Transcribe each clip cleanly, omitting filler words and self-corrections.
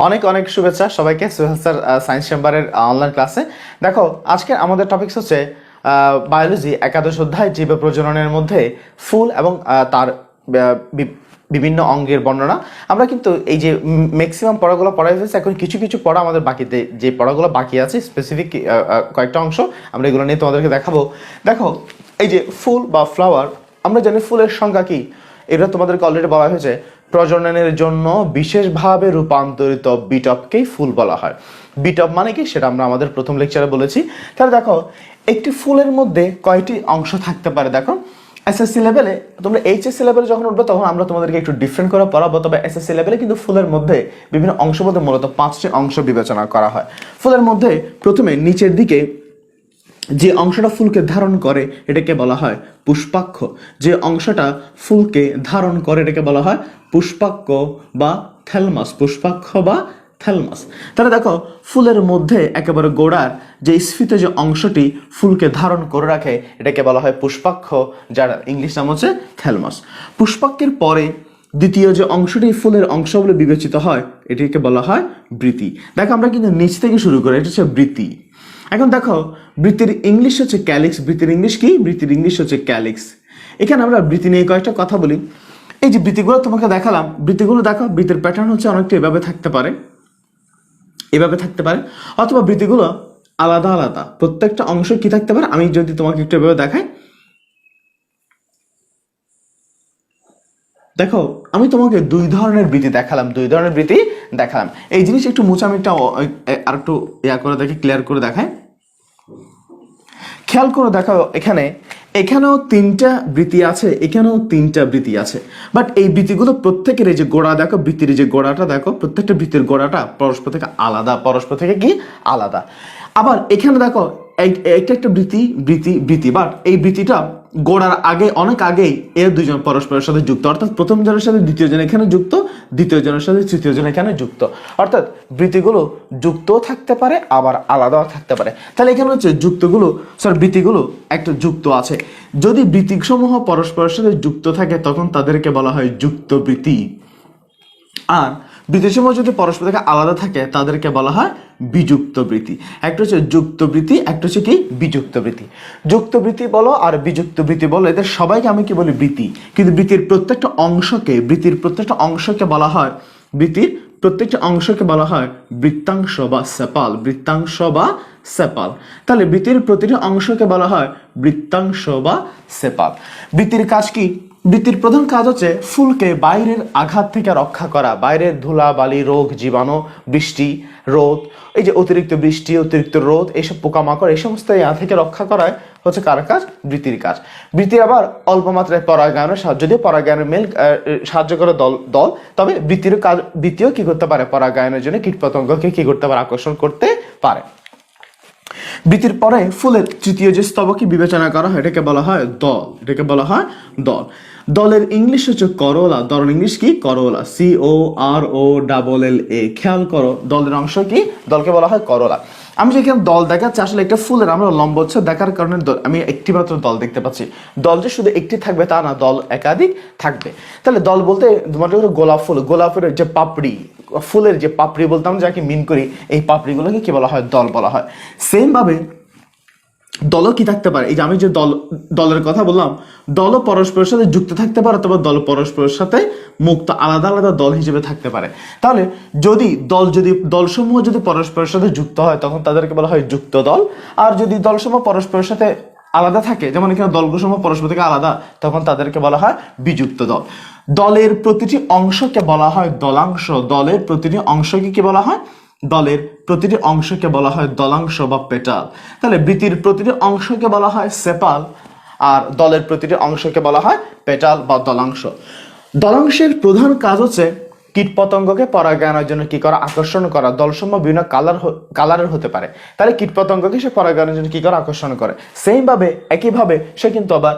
অনেক অনেক শুভেচ্ছা সবাইকে সোহেল স্যার সায়েন্স চেম্বারের অনলাইন ক্লাসে। দেখো, আজকে আমাদের টপিকস হচ্ছে বায়োলজি একাদশ অধ্যায় জীব প্রজননের মধ্যে ফুল এবং তার বিভিন্ন অঙ্গের বর্ণনা। আমরা কিন্তু এই যে ম্যাক্সিমাম পড়াগুলো পড়াই ফেলছি, এখন কিছু কিছু পড়া আমাদের বাকিতে যে পড়াগুলো বাকি আছে স্পেসিফিক কয়েকটা অংশ আমরা এগুলো নিয়ে তোমাদেরকে দেখাবো। দেখো, এই যে ফুল বা ফ্লাওয়ার, আমরা জানি ফুলের সংখ্যা কি, এটা তোমাদেরকে অলরেডি বলা হয়েছে। প্রজননের জন্য বিশেষভাবে রূপান্তরিত বিটপকেই ফুল বলা হয়। বিটপ মানে কি সেটা আমরা আমাদের প্রথম লেকচারে বলেছি। তাহলে দেখো, একটি ফুলের মধ্যে কয়টি অংশ থাকতে পারে। দেখো, এসএসসি লেভেলে, তোমরা এইচএসসি লেভেলে যখন উঠবে তখন আমরা তোমাদেরকে একটু ডিফারেন্ট করে পড়াবো, তবে এসএসসি লেভেলে কিন্তু ফুলের মধ্যে বিভিন্ন অংশ মধ্যে মূলত 5টি অংশ বিবেচনা করা হয়। ফুলের মধ্যে প্রথমে নিচের দিকে যে অংশটা ফুলকে ধারণ করে এটাকে বলা হয় পুষ্পাক্ষ। যে অংশটা ফুলকে ধারণ করে এটাকে বলা হয় পুষ্পাক্ষ বা থ্যালমাস। পুষ্পাক্ষ বা থ্যালমাস। তাহলে দেখো, ফুলের মধ্যে একেবারে গোড়ার যে স্ফীত যে অংশটি ফুলকে ধারণ করে রাখে এটাকে বলা হয় পুষ্পাক্ষ, যার ইংলিশ নাম হচ্ছে থ্যালমাস। পুষ্পাক্ষের পরে দ্বিতীয় যে অংশটি ফুলের অংশ বলে বিবেচিত হয় এটিকে বলা হয় বৃতি। দেখো, আমরা কিন্তু নিচ থেকে শুরু করি, এটা হচ্ছে বৃতি। এখন দেখো, বৃত্তির ইংলিশ হচ্ছে ক্যালিক্স। বৃত্তির ইংলিশ কি? বৃত্তির ইংলিশ হচ্ছে ক্যালিক্স। এখানে আমরা বৃত্তি নিয়ে কয়েকটা কথা বলি। এই যে বৃত্তিগুলো তোমাকে দেখালাম, বৃত্তিগুলো দেখো, বৃত্তির প্যাটার্ন হচ্ছে অনেকটা এভাবে থাকতে পারে, এভাবে থাকতে পারে, অথবা বৃত্তিগুলো আলাদা আলাদা প্রত্যেকটা অংশ কি থাকতে পারে। আমি যদি তোমাকে একটু এভাবে দেখাই, দেখো, আমি তোমাকে দুই ধরনের বৃত্তি দেখালাম। এই জিনিস একটু মুছে আমি একটা আর একটু করে দেখি, ক্লিয়ার করে দেখাই। খেয়াল করে দেখো, এখানেও তিনটা বৃত্তি আছে, এখানেও তিনটা বৃত্তি আছে। বাট এই বৃত্তিগুলো প্রত্যেকের এই যে গোড়া দেখো, বৃত্তির যে গোড়াটা দেখো, প্রত্যেকটা বৃত্তির গোড়াটা পরস্পর থেকে আলাদা। আবার এখানে দেখো, একটা একটা বৃত্তি বাট এই বৃত্তিটা গোড়ার আগে, অনেক আগেই এর দুইজন পরস্পরের সাথে যুক্ত, অর্থাৎ প্রথম জনের সাথে দ্বিতীয় জন এখানে যুক্ত, দ্বিতীয় জনের সাথে তৃতীয় জন এখানে যুক্ত। অর্থাৎ বৃত্তিগুলো যুক্তও থাকতে পারে, আবার আলাদাও থাকতে পারে। তাহলে এখানে হচ্ছে বৃত্তিগুলো একটা যুক্ত আছে। যদি বৃত্তিসমূহ পরস্পরের সাথে যুক্ত থাকে তখন তাদেরকে বলা হয় যুক্ত বৃত্তি। আর বৃত্তিসমূহ যদি পরস্পর থেকে আলাদা থাকে তাদেরকে বলা হয় বিযুক্ত বৃত্তি। একটা হচ্ছে যুক্ত বৃত্তি, একটা হচ্ছে কি বিযুক্ত বৃত্তি। যুক্ত বৃত্তি বলো আর বিযুক্ত বৃত্তি বলো, এদের সবাইকে আমি কি বলি? বৃত্তি। কিন্তু বৃত্তির প্রত্যেকটা অংশকে বলা হয় বৃত্তাংশ বা সেপাল। তাহলে বৃত্তির প্রতিটি অংশকে বলা হয় বৃত্তাংশ বা সেপাল। বৃত্তির কাজ কি? বৃত্তির প্রধান কাজ হচ্ছে ফুলকে বাইরের আঘাত থেকে রক্ষা করা। বাইরের ধুলা বালি, রোগ, জীবাণু, বৃষ্টি, রোদ, এই যে অতিরিক্ত বৃষ্টি, অতিরিক্ত রোদ, এইসব পোকামাকড়, এই সমস্ত থেকে রক্ষা করায় হচ্ছে কার কাজ? বৃত্তির কাজ। বৃত্তির আবার অল্প মাত্রায় পরাগায়নের সাহায্য, যদিও পরাগায়নের মেল সাহায্য করে দল, তবে বৃত্তিও কি করতে পারে? পরাগায়নের জন্য কীটপতঙ্গকে কি করতে পারে? আকর্ষণ করতে পারে। বৃত্তির পরে ফুলের তৃতীয় যে স্তবককে বিবেচনা করা হয় এটাকে বলা হয় দল। দলের ইংলিশ হচ্ছে করোলা। দলের ইংলিশ কি? করোলা, COROLLA। খেয়াল করো, দলের অংশ কি? দলকে বলা হয় করোলা। আমি যেখানে দল দেখাচ্ছি, আসলে একটা ফুলের আমরা লম্বচ্ছেদ দেখার কারণে আমি একটি মাত্র দল দেখতে পাচ্ছি। দল যে শুধু একটি থাকবে তা না, দল একাধিক থাকবে। তাহলে দল বলতে তোমার গোলাপের যে পাপড়ি, ফুলের যে পাপড়ি বলতে আমরা যাকে মিন করি, এই পাপড়িগুলোকে কি বলা হয়? দল বলা হয়। সেম ভাবে দলও কি থাকতে পারে? এই যে আমি যে দলের কথা বললাম, দলও পরস্পরের সাথে যুক্ত থাকতে পারে, অথবা দল পরস্পরের সাথে মুক্ত আলাদা আলাদা দল হিসেবে থাকতে পারে। তাহলে দলসমূহ যদি পরস্পরের সাথে যুক্ত হয় তখন তাদেরকে বলা হয় যুক্ত দল। আর যদি দলসমূহ পরস্পরের সাথে আলাদা থাকে, যেমন এখানে দলসমূহ পরস্পর থেকে আলাদা, তখন তাদেরকে বলা হয় বিযুক্ত দল। দলের প্রতিটি অংশকে বলা হয় দলাংশ। দলের প্রতিটি অংশকে কি বলা হয়? দলাংশ বা পেটাল। তাহলে বৃত্তির প্রতিটি অংশকে বলা হয় সেপাল, আর দলের প্রতিটি অংশকে বলা হয় পেটাল বা দলাংশ। দলাংশের প্রধান কাজ হচ্ছে কীটপতঙ্গকে পরাগায়নের জন্য কি করা? আকর্ষণ করা। দলসমূহ বিভিন্ন কালারের হতে পারে, তাহলে কীটপতঙ্গকে সে পরাগায়নের জন্য কি করে? আকর্ষণ করে। একইভাবে সে কিন্তু আবার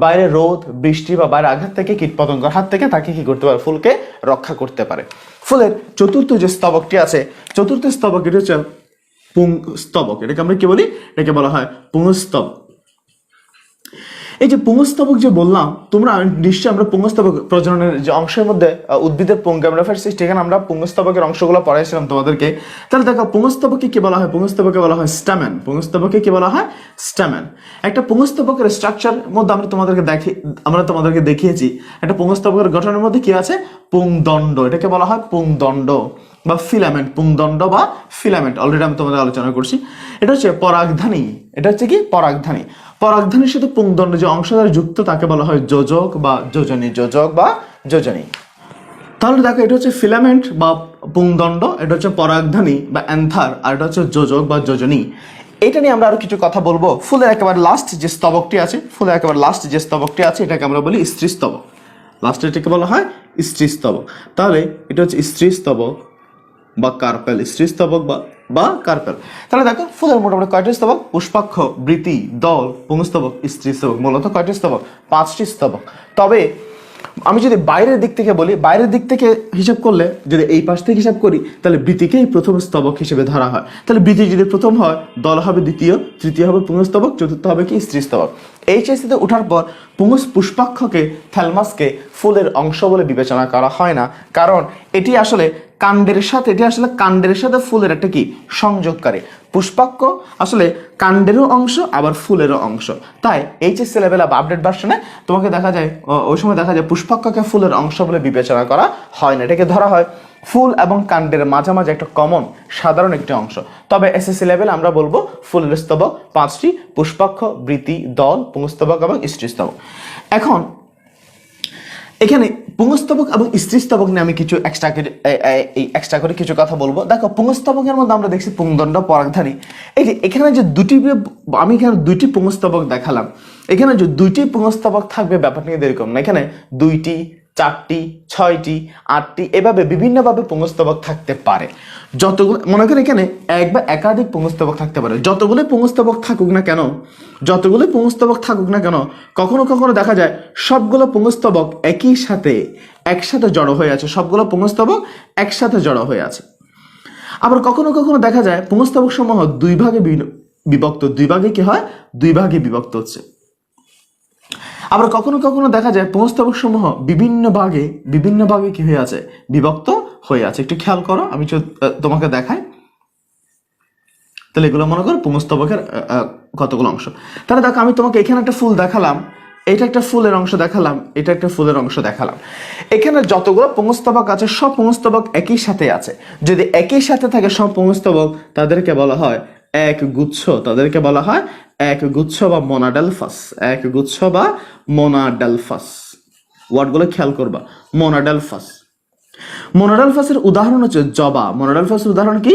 বাইরে রোদ, বৃষ্টি বা বাইরে আঘাত থেকে, কীটপতঙ্গের হাত থেকে তাকে কি করতে পারে? ফুলকে রক্ষা করতে পারে। ফুলের চতুর্থ যে স্তবকটি আছে, চতুর্থ স্তবক, এটা হচ্ছে পুংস্তবক। এটাকে আমরা কি বলি? এটাকে বলা হয় পুংস্তবক। এই যে পুংস্তবক যে বললাম, তোমরা নিশ্চয়ই আমরা পুংস্তবক প্রজননের যে অংশের মধ্যে উদ্ভিদের পুংগ্যামেটিফাইড সিস্ট, এখানে আমরা পুংস্তবকের অংশগুলো পড়াইছিলাম তোমাদেরকে। তাহলে দেখো পুংস্তবকে কি বলা হয়? পুংস্তবকে বলা হয় স্ট্যামেন। পুংস্তবকে কি বলা হয়? স্ট্যামেন। একটা পুংস্তবকের স্ট্রাকচার মধ্যে আমরা তোমাদেরকে দেখিয়েছি একটা পুংস্তবকের গঠনের মধ্যে কি আছে? পুংদণ্ড। এটাকে বলা হয় পুংদণ্ড বা ফিলামেন্ট। পুংদণ্ড বা ফিলামেন্ট অলরেডি আমি তোমাদের আলোচনা করছি। এটা হচ্ছে পরাগধানী। এটা হচ্ছে কি? পরাগধানী। পরাগধানীর সাথে পুংদণ্ড যে অংশ দ্বারা যুক্ত তাকে বলা হয় যোজক বা যোজনী। যোজক বা যোজনী। তাহলে দেখো, এটা হচ্ছে ফিলামেন্ট বা পুংদণ্ড, এটা হচ্ছে পরাগধানী বা অ্যান্থার, আর এটা হচ্ছে যোজক বা যোজনী। এটা নিয়ে আমরা আরো কিছু কথা বলবো। ফুলের একেবারে লাস্ট যে স্তবকটি আছে, এটাকে আমরা বলি স্ত্রীস্তবক। লাস্টে এটাকে বলা হয় স্ত্রীস্তবক। তাহলে এটা হচ্ছে স্ত্রীস্তবক বা কার্পেল। স্ত্রীস্তবক বা কার্পেল। তাহলে দেখো, ফুলের মোটামুটি কয়টি স্তবক? পুষ্পাক্ষ, বৃতি, দল, পুংস্তবক, স্ত্রীস্তবক। মূলত কয়টি স্তবক? 5টি স্তবক। তবে আমি যদি বাইরের দিক থেকে বলি, বাইরের দিক থেকে হিসাব করলে, যদি এই পাশ থেকে হিসাব করি, তাহলে বৃতিকেই প্রথম স্তবক হিসেবে ধরা হয়। তাহলে বৃতি যদি প্রথম হয়, দল হবে দ্বিতীয়, তৃতীয় হবে পুংস্তবক, চতুর্থ হবে কি? স্ত্রীস্তবক। এইচএসসিতে ওঠার পর পুষ্পাক্ষকে, থ্যালমাসকে ফুলের অংশ বলে বিবেচনা করা হয় না, কারণ এটি আসলে কাণ্ডের সাথে ফুলের একটা কি? সংযোগকারী। পুষ্পাক্ষ আসলে কাণ্ডেরও অংশ আবার ফুলেরও অংশ। তাই এইচএসসি লেভেল বা আপডেট ভার্সনে তোমাকে দেখা যায়, ওই সময় দেখা যায় পুষ্পাক্ষকে ফুলের অংশ বলে বিবেচনা করা হয় না। এটাকে ধরা হয় ফুল এবং কাণ্ডের মাঝামাঝি একটা কমন সাধারণ একটি অংশ। তবে এসএসসি লেভেল আমরা বলবো ফুলের স্তবক 5টি: পুষ্পাক্ষ, বৃতি, দল, পুংস্তবক এবং স্ত্রীস্তবক। এখন এখানে পুংস্তবক এবং স্ত্রীস্তবক নিয়ে আমি কিছু এক্সট্রা করে কিছু কথা বলবো। দেখো, পুংস্তবকের মধ্যে আমরা দেখছি পুংদণ্ড, পরাগধানী। এই যে এখানে যে আমি এখানে 2টি পুংস্তবক দেখালাম, এখানে যে 2টি পুংস্তবক থাকবে ব্যাপারটা কিন্তু এরকম না। এখানে 2টি, 4টি, 6টি, 8টি, এভাবে বিভিন্নভাবে পুংস্তবক থাকতে পারে। যতগুলো, মনে করেন এখানে এক বা একাধিক পুংস্তবক থাকতে পারে। যতগুলো পুংস্তবক থাকুক না কেন, কখনো কখনো দেখা যায় সবগুলো পুংস্তবক একসাথে জড়ো হয়ে আছে। আবার কখনো কখনো দেখা যায় পুংস্তবক সমূহ 2 ভাগে বিভক্ত। 2 ভাগে কি হয়? 2 ভাগে বিভক্ত হচ্ছে। আবার কখনো কখনো দেখা যায় পুংস্তবক সমূহ বিভিন্ন ভাগে কি হয়ে আছে? বিভক্ত হয়ে আছে। একটু খেয়াল করো, আমি তোমাকে দেখাই। তাহলে এগুলো মনে করো পুংস্তবকের কতগুলো অংশ। তাহলে দেখো, আমি তোমাকে এখানে একটা ফুল দেখালাম, এটা একটা ফুলের অংশ দেখালাম, এটা একটা ফুলের অংশ দেখালাম। এখানে যতগুলো পুংস্তবক আছে সব পুংস্তবক একই সাথে আছে। যদি একই সাথে থাকে সব পুংস্তবক, তাদেরকে বলা হয় একগুচ্ছ। বা মোনাডেলফাস। ওয়ার্ডগুলো খেয়াল করবা। মোনাডেলফাসের উদাহরণ হচ্ছে জবা। মোনাডেলফাসের উদাহরণ কি?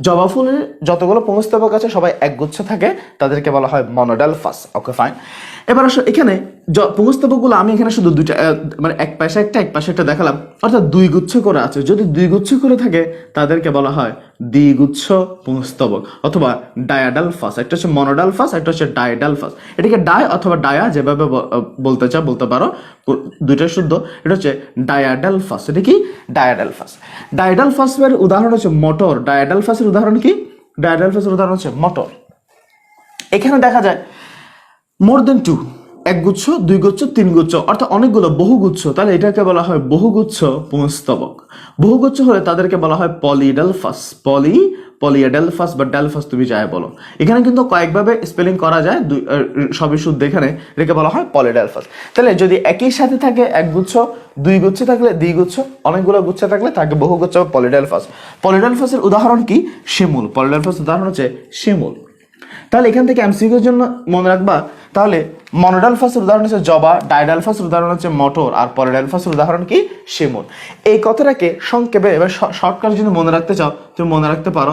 জবা ফুলের যতগুলো পুংস্তবক আছে সবাই একগুচ্ছ থাকে, তাদেরকে বলা হয় মোনাডেলফাস। ওকে, ফাইন। এবার আসো, এখানে পুংস্তবকগুলো আমি এখানে শুধু 2টা, মানে এক পাশে একটা দেখালাম, অর্থাৎ 2 গুচ্ছ করে আছে। যদি 2 গুচ্ছ করে থাকে তাদেরকে বলা হয় দ্বিগুচ্ছ পুংস্তবক অথবা ডায়াডালফাস। একটা হচ্ছে মনোডালফাস, একটা হচ্ছে ডায়াডালফাস। এটাকে ডাই অথবা ডায়া যেভাবে বলতে চাও বলতে পারো, 2টা শুদ্ধ। এটা হচ্ছে ডায়াডালফাস। এটা কি? ডায়াডালফাসের উদাহরণ হচ্ছে মটর। ডায়াডালফাসের উদাহরণ হচ্ছে মটর। এখানে দেখা যায় মোর দেন 2, 1 গুচ্ছ, 2 গুচ্ছ, 3 গুচ্ছ, অর্থাৎ অনেকগুলো, বহুগুচ্ছ। তাহলে এটাকে বলা হয় বহুগুচ্ছ পুংস্তবক। বহুগুচ্ছ হলে তাদেরকে বলা হয় পলিডেলফাস। পলিডেলফাস বা ডেলফাস, তুমি যাই বলো। এখানে কিন্তু কয়েকভাবে স্পেলিং করা যায়, সবই শুদ্ধ। এখানে এটাকে বলা হয় পলিডেলফাস। তাহলে যদি একই সাথে থাকে 1 গুচ্ছ, 2 গুচ্ছ থাকলে দ্বিগুচ্ছ, অনেকগুলো গুচ্ছ থাকলে থাকে বহুগুচ্ছ বা পলিডেলফাস। পলিডেলফাসের উদাহরণ কি? শিমুল। পলিডেলফাসের উদাহরণ হচ্ছে শিমুল। তাহলে এখান থেকে এমসিকিউর জন্য মনে রাখবা, তাহলে মনোডালফাসের উদাহরণ হচ্ছে জবা, ডায়াডালফাসের উদাহরণ হচ্ছে মটর, আর পলিডালফাসের উদাহরণ কি? শিমুল। এই কথাটাকে সংক্ষেপে এবার শর্টকাট যদি মনে রাখতে চাও, তুমি মনে রাখতে পারো।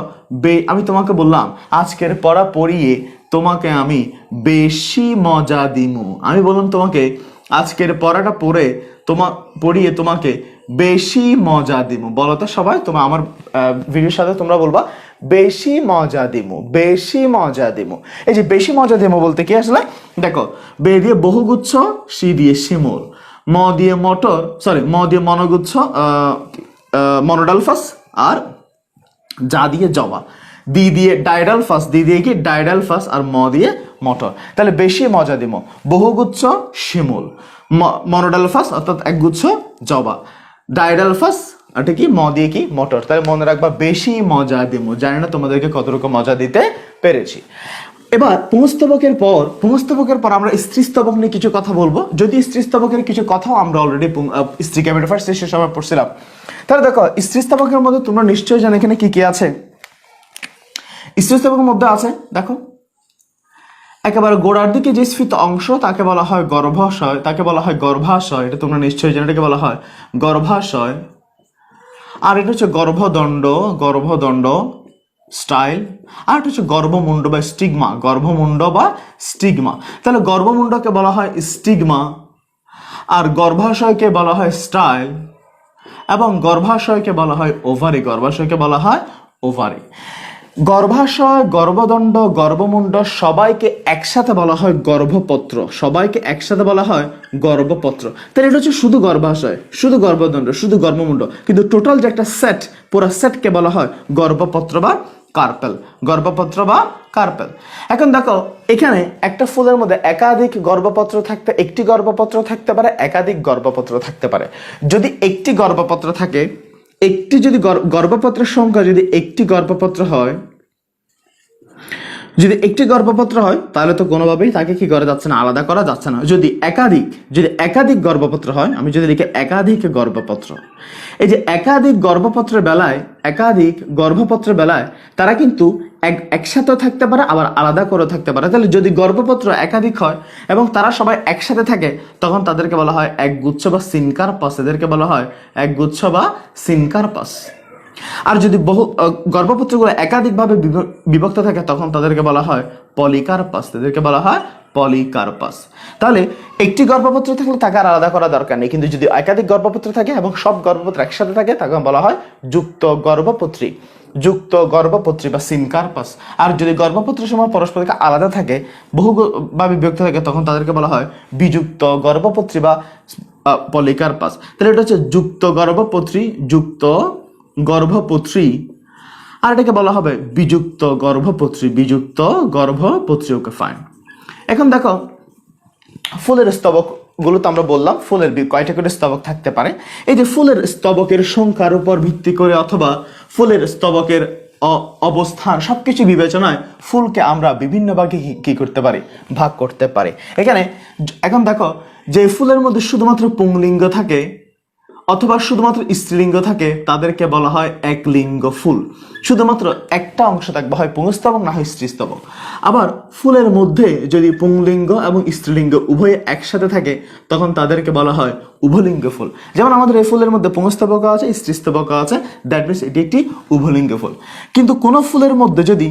আমি তোমাকে বললাম আজকের পড়া পড়িয়ে তোমাকে আমি বেশি মজা দিমু। আমি বললাম তোমাকে আজকের পড়াটা পড়িয়ে তোমাকে বেশি মজা দিমু। বলো তো সবাই, তোমার আমার ভিডিওর সাথে তোমরা বলবা বেশি মজা দিমু। এই যে বেশি মজা দিমু বলতে কি আসলে? দেখো, বে দিয়ে বহুগুচ্ছ, সি দিয়ে শিমুল, ম দিয়ে মনোগুচ্ছ, মনোডালফাস, আর যা দিয়ে জবা। দি দিয়ে ডাইডালফাস, দি দিয়ে কি ডাইডালফাস, আর ম দিয়ে মটর। তাহলে বেশি মজা দিব, বহুগুচ্ছ শিমুল, মনোডালফাস অর্থাৎ একগুচ্ছ জবা, ডাইডালফাস এটা কি ম দিয়ে কি মটর। তাহলে মনে রাখবা বেশি মজা দিব। জানি না তোমাদেরকে কতটুকু মজা দিতে পেরেছি। এবার পুংস্তবকের পর আমরা স্ত্রীস্তবক নিয়ে কিছু কথা বলবো। যদি স্ত্রীস্তবকের কিছু কথাও আমরা অলরেডি স্ত্রী ক্যাপিটাল ফার্স্ট সে সময় পড়ছিলাম। তাহলে দেখো স্ত্রীস্তবকের মধ্যে তোমরা নিশ্চয়ই জানো এখানে কি কি আছে। স্ত্রীস্তবকের মধ্যে আছে দেখো একেবারে গোড়ার দিকে যে স্ফীত অংশ তাকে বলা হয় গর্ভাশয়, তাকে বলা হয় গর্ভাশয়। এটা তোমরা নিশ্চয়ই জানো, এটাকে বলা হয় গর্ভাশয়। আর এটা হচ্ছে গর্ভদণ্ড স্টাইল। আর এটা হচ্ছে গর্ভমুণ্ড বা স্টিগমা, গর্ভমুণ্ড বা স্টিগমা। তাহলে গর্ভমুণ্ডকে বলা হয় স্টিগমা, আর গর্ভাশয়কে বলা হয় স্টাইল, এবং গর্ভাশয়কে বলা হয় ওভারি, গর্ভাশয়কে বলা হয় ওভারি। গর্ভাশয়, গর্ভদণ্ড, গর্ভমুণ্ড সবাইকে একসাথে বলা হয় গর্ভপত্র, সবাইকে একসাথে বলা হয় গর্ভপত্র। তাহলে এটা হচ্ছে শুধু গর্ভাশয়, শুধু গর্ভদণ্ড, শুধু গর্ভমুণ্ড, কিন্তু টোটাল যে একটা সেট, পুরো সেটকে বলা হয় গর্ভপত্র বা কার্পেল, গর্ভপত্র বা কার্পেল। এখন দেখো এখানে একটা ফুলের মধ্যে একাধিক গর্ভপত্র থাকতে, একটি গর্ভপত্র থাকতে পারে, একাধিক গর্ভপত্র থাকতে পারে। যদি একটি গর্ভপত্র থাকে, একটি যদি গর্ভপত্রের সংখ্যা যদি একটি গর্ভপত্র হয়, যদি একটি গর্ভপত্র হয় তাহলে তো কোনোভাবেই তাকে কি করা যাচ্ছে না, আলাদা করা যাচ্ছে না। যদি একাধিক গর্ভপত্র হয়, আমি যদি লিখি একাধিক গর্ভপত্র, এই যে একাধিক গর্ভপত্রের বেলায় তারা কিন্তু একসাথে থাকতে পারে, আবার আলাদা করে থাকতে পারে। তাহলে যদি গর্ভপত্র একাধিক হয় এবং তারা সবাই একসাথে থাকে, তখন তাদেরকে বলা হয় একগুচ্ছ বা সিনকার্পাস, এদেরকে বলা হয় একগুচ্ছ বা সিনকার্পাস। আর যদি গর্ভপত্রগুলো একাধিকভাবে বিভক্ত থাকে, তখন তাদেরকে বলা হয় পলিকার্পাস, তাদেরকে বলা হয় পলিকার্পাস। তাহলে একটি গর্ভপত্র থাকলে তাকে আর আলাদা করা দরকার নেই, কিন্তু যদি একাধিক গর্ভপত্র থাকে এবং সব গর্ভপত্র একসাথে থাকে, তাকে বলা হয় যুক্ত গর্ভপত্রী বা সিনকার্পাস। আর যদি গর্ভপত্রের সময় পরস্পর থেকে আলাদা থাকে, বহুভাবে বিভক্ত থাকে, তখন তাদেরকে বলা হয় বিযুক্ত গর্ভপত্রী বা পলিকার্পাস। তাহলে এটা হচ্ছে যুক্ত গর্ভপত্রী, আর এটাকে বলা হবে বিযুক্ত গর্ভপত্রী। Okay fine. এখন দেখো ফুলের স্তবক গুলো তো আমরা বললাম ফুলের কয়টা করে স্তবক থাকতে পারে। এই যে ফুলের স্তবকের সংখ্যার উপর ভিত্তি করে অথবা ফুলের স্তবকের অবস্থান সবকিছু বিবেচনায় ফুলকে আমরা বিভিন্ন ভাগে কি করতে পারি, ভাগ করতে পারি। এখন দেখো যে ফুলের মধ্যে শুধুমাত্র পুংলিঙ্গ থাকে অথবা শুধুমাত্র স্ত্রীলিঙ্গ থাকে, তাদেরকে বলা হয় একলিঙ্গ ফুল। শুধুমাত্র একটা অংশ থাকবে, হয় পুংস্তবক না হয় স্ত্রীস্তবক। আবার ফুলের মধ্যে যদি পুংলিঙ্গ এবং স্ত্রীলিঙ্গ উভয়ে একসাথে থাকে, তখন তাদেরকে বলা হয় উভলিঙ্গ ফুল। যেমন আমাদের এই ফুলের মধ্যে পুংস্তবক আছে, স্ত্রীস্তবক আছে, দ্যাট মিনস এটি একটি উভলিঙ্গ ফুল। কিন্তু কোন ফুলের মধ্যে যদি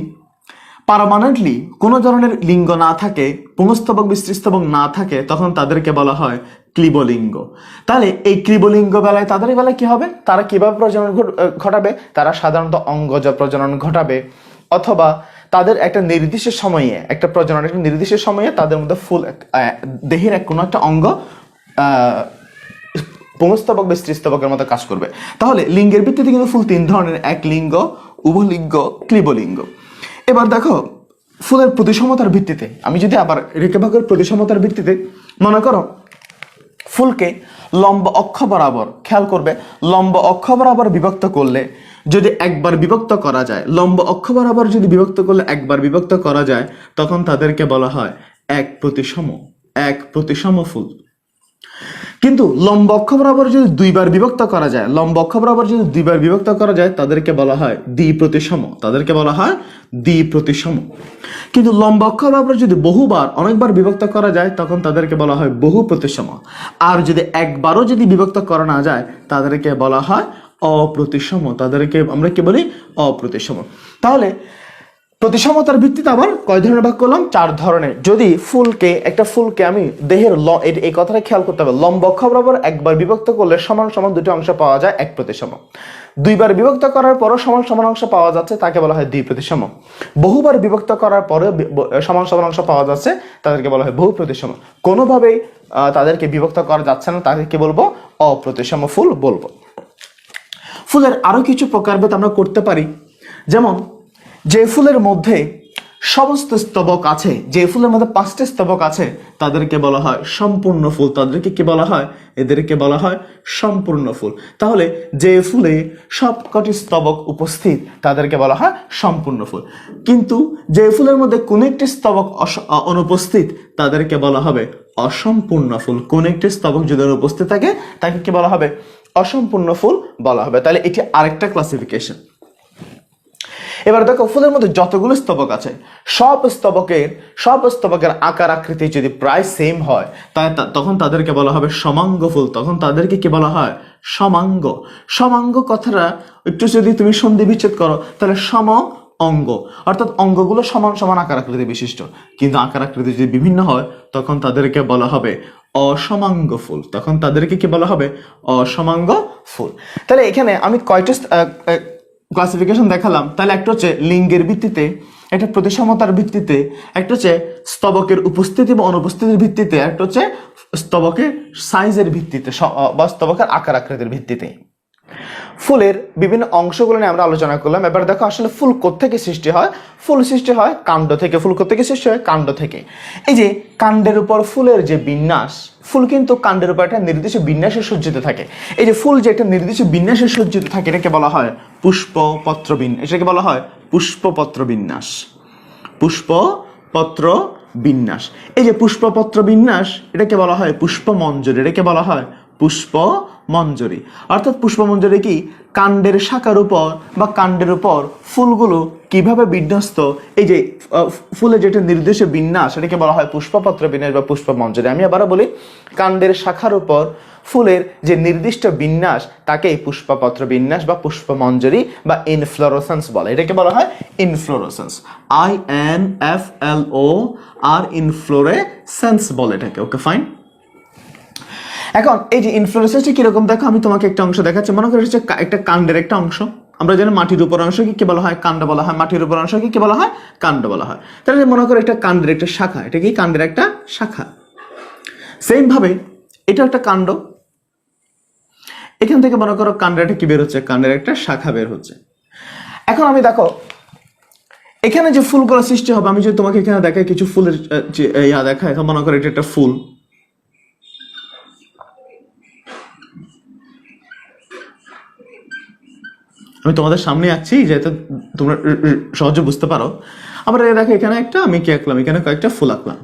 পার্মানেন্টলি কোনো ধরনের লিঙ্গ না থাকে, পুংস্তবক বা স্ত্রীস্তবক না থাকে, তখন তাদেরকে বলা হয় ক্লীবলিঙ্গ। তাহলে এই ক্লীবলিঙ্গ বেলায় তাদের বেলায় কি হবে, তারা কিভাবে প্রজনন ঘটাবে? তারা সাধারণত অঙ্গজ প্রজনন ঘটাবে, অথবা তাদের একটা নির্দিষ্ট সময়ে তাদের মধ্যে ফুল দেহের কোনো একটা অঙ্গ পুংস্তবক বা স্ত্রীস্তবকের মতো কাজ করবে। তাহলে লিঙ্গের ভিত্তিতে কিন্তু ফুল তিন ধরনের, এক লিঙ্গ, উভলিঙ্গ, ক্লীবলিঙ্গ। এবার দেখো ফুলের প্রতিসমতার ভিত্তিতে, আমি যদি আবার রেখাভাগের প্রতিসমতার ভিত্তিতে মনে করো ফুলকে লম্ব অক্ষ বরাবর, খেয়াল করবে লম্ব অক্ষ বরাবর বিভক্ত করলে যদি একবার বিভক্ত করা যায়, লম্ব অক্ষ বরাবর যদি বিভক্ত করলে একবার বিভক্ত করা যায়, তখন তাদেরকে বলা হয় এক প্রতিসম ফুল। কিন্তু লম্ব অক্ষ বরাবর যদি দুইবার বিভক্ত করা যায়, তাদেরকে বলা হয় দ্বিপ্রতিসম। কিন্তু লম্ব অক্ষ বরাবর যদি অনেকবার বিভক্ত করা যায়, তখন তাদেরকে বলা হয় বহু প্রতিসম। আর যদি একবারও যদি বিভক্ত করা না যায়, তাদেরকে বলা হয় অপ্রতিসম। তাদেরকে আমরা কি বলি? অপ্রতিসম। তাহলে প্রতিসমতার ভিত্তিতে আবার কয় ধরনের ভাগ করলাম? 4 ধরনের। যদি একটা ফুলকে আমি দেহের এই কথাটা খেয়াল করতে হবে, লম্ব অক্ষ বরাবর একবার বিভক্ত করলে সমান সমান দুটো অংশ পাওয়া যায়, এক প্রতিসম। দুইবার বিভক্ত করার পরও সমান সমান অংশ পাওয়া যাচ্ছে, তাকে বলা হয় দ্বিপ্রতিসম। বহুবার বিভক্ত করার পরে সমান সমান অংশ পাওয়া যাচ্ছে, তাদেরকে বলা হয় বহু প্রতিসম। কোনোভাবেই তাদেরকে বিভক্ত করা যাচ্ছে না, তাদেরকে বলবো অপ্রতিসম ফুল বলবো। ফুলের আরো কিছু প্রকারভেদ আমরা করতে পারি, যেমন যে ফুলের মধ্যে সমস্ত স্তবক আছে, যে ফুলের মধ্যে 5টি স্তবক আছে তাদেরকে বলা হয় সম্পূর্ণ ফুল। তাদেরকে কি বলা হয়? এদেরকে বলা হয় সম্পূর্ণ ফুল। তাহলে যে ফুলে সবকটি স্তবক উপস্থিত তাদেরকে বলা হয় সম্পূর্ণ ফুল। কিন্তু যে ফুলের মধ্যে কোনো একটি স্তবক অনুপস্থিত তাদেরকে বলা হবে অসম্পূর্ণ ফুল। কোন একটি স্তবক যদি অনুপস্থিত থাকে তাকে কি বলা হবে? অসম্পূর্ণ ফুল বলা হবে। তাহলে এটি আরেকটা ক্লাসিফিকেশন। এবার দেখো, ফুলের মধ্যে যতগুলো স্তবক আছে সব স্তবকের আকার আকৃতি যদি প্রায় সেম হয় তখন তাদেরকে বলা হবে সমাঙ্গ ফুল। তখন তাদেরকে কি বলা হয়? সমাঙ্গ। সমাঙ্গ কথাটা একটু যদি তুমি সন্ধি বিচ্ছেদ করো তাহলে সম অঙ্গ, অর্থাৎ অঙ্গগুলো সমান সমান আকার আকৃতি বিশিষ্ট, কিন্তু আকার আকৃতি যদি বিভিন্ন হয় তখন তাদেরকে বলা হবে অসমাঙ্গ ফুল। তখন তাদেরকে কি বলা হবে? অসমাঙ্গ ফুল। তাহলে এখানে আমি কয়টা ক্লাসিফিকেশন দেখালাম। তাহলে একটা হচ্ছে লিঙ্গের ভিত্তিতে, একটা প্রতিসমতার ভিত্তিতে, একটা হচ্ছে স্তবকের উপস্থিতি বা অনুপস্থিতির ভিত্তিতে, একটা হচ্ছে স্তবকের সাইজের ভিত্তিতে বা স্তবকের আকার আকৃতির ভিত্তিতে। ফুলের বিভিন্ন অংশগুলো নিয়ে আমরা আলোচনা করলাম। এবার দেখো আসলে ফুল কোত্থেকে সৃষ্টি হয়? ফুল সৃষ্টি হয় কাণ্ড থেকে। ফুল কোত্থেকে সৃষ্টি হয়? কাণ্ড থেকে। এই যে কাণ্ডের উপর ফুলের যে বিন্যাস, ফুল কিন্তু কাণ্ডের উপর একটা নির্দিষ্ট বিন্যাসে সজ্জিত থাকে। এই যে ফুল যে একটা নির্দিষ্ট বিন্যাসে সজ্জিত থাকে এটাকে বলা হয় পুষ্পপত্র বিন্যাস। এটাকে বলা হয় পুষ্পপত্র বিন্যাস। পুষ্পপত্র বিন্যাস। এই যে পুষ্পপত্র বিন্যাস এটাকে বলা হয় পুষ্পমঞ্জরি। এটাকে বলা হয় পুষ্পমঞ্জরি। অর্থাৎ পুষ্পমঞ্জরি কি? কাণ্ডের শাখার উপর বা কাণ্ডের উপর ফুলগুলো কিভাবে বিন্যস্ত, এই যে ফুলের যেটা নির্দিষ্ট বিন্যাস এটাকে বলা হয় পুষ্পপত্র বিন্যাস বা পুষ্পমঞ্জরি। আমি আবারও বলি, কাণ্ডের শাখার উপর ফুলের যে নির্দিষ্ট বিন্যাস তাকে পুষ্পপত্র বিন্যাস বা পুষ্পমঞ্জরি বা ইনফ্লোরেসেন্স বলে। এটাকে বলা হয় ইনফ্লোরেসেন্স। INFLOR, ইনফ্লোরেসেন্স বলে এটাকে। ওকে, ফাইন। এখন এই যে ইনফ্লোরেসেন্সটা কিরকম দেখো, আমি তোমাকে একটা অংশ দেখাচ্ছি। মনে করো হচ্ছে একটা কাণ্ডের একটা অংশ। আমরা জানি মাটির উপর অংশকে কি বলা হয়? কাণ্ড বলা হয়। মাটির উপর অংশকে কি বলা হয়? কাণ্ড বলা হয়। তাহলে মনে করো একটা কাণ্ডের একটা শাখা, এটা কি কাণ্ডের একটা শাখা। সেম ভাবে এটা একটা কাণ্ড। এখান থেকে মনে করো কাণ্ডের একটা কি বের হচ্ছে? কাণ্ডের একটা শাখা বের হচ্ছে। এখন আমি দেখো এখানে যে ফুলগুলো সৃষ্টি হবে, আমি যদি তোমাকে এখানে দেখাই কিছু ফুলের দেখাই, মনে করো এটা একটা ফুল। আমি তোমাদের সামনে আছি যাতে তোমরা সহজে বুঝতে পারো। আমরা দেখো এখানে একটা আমি কি আঁকলাম? এখানে কয়েকটা ফুল আঁকলাম।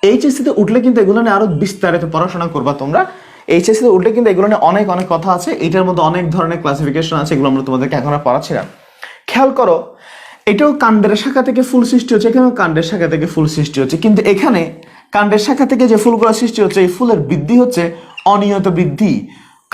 এইচএসসিতে উঠলে কিন্তু এগুলো নিয়ে আরো বিস্তারিত পড়াশোনা করবা তোমরা। এইচএসসিতে উঠলে কিন্তু এগুলো নিয়ে অনেক অনেক কথা আছে। এটার মধ্যে অনেক ধরনের ক্লাসিফিকেশন আছে, এগুলো আমরা তোমাদেরকে এখন আর পড়াচ্ছি না। খেয়াল করো, এটাও কাণ্ডের শাখা থেকে ফুল সৃষ্টি হচ্ছে, এখানেও কাণ্ডের শাখা থেকে ফুল সৃষ্টি হচ্ছে। কিন্তু এখানে কাণ্ডের শাখা থেকে যে ফুলগুলো সৃষ্টি হচ্ছে এই ফুলের বৃদ্ধি হচ্ছে অনিয়ত বৃদ্ধি।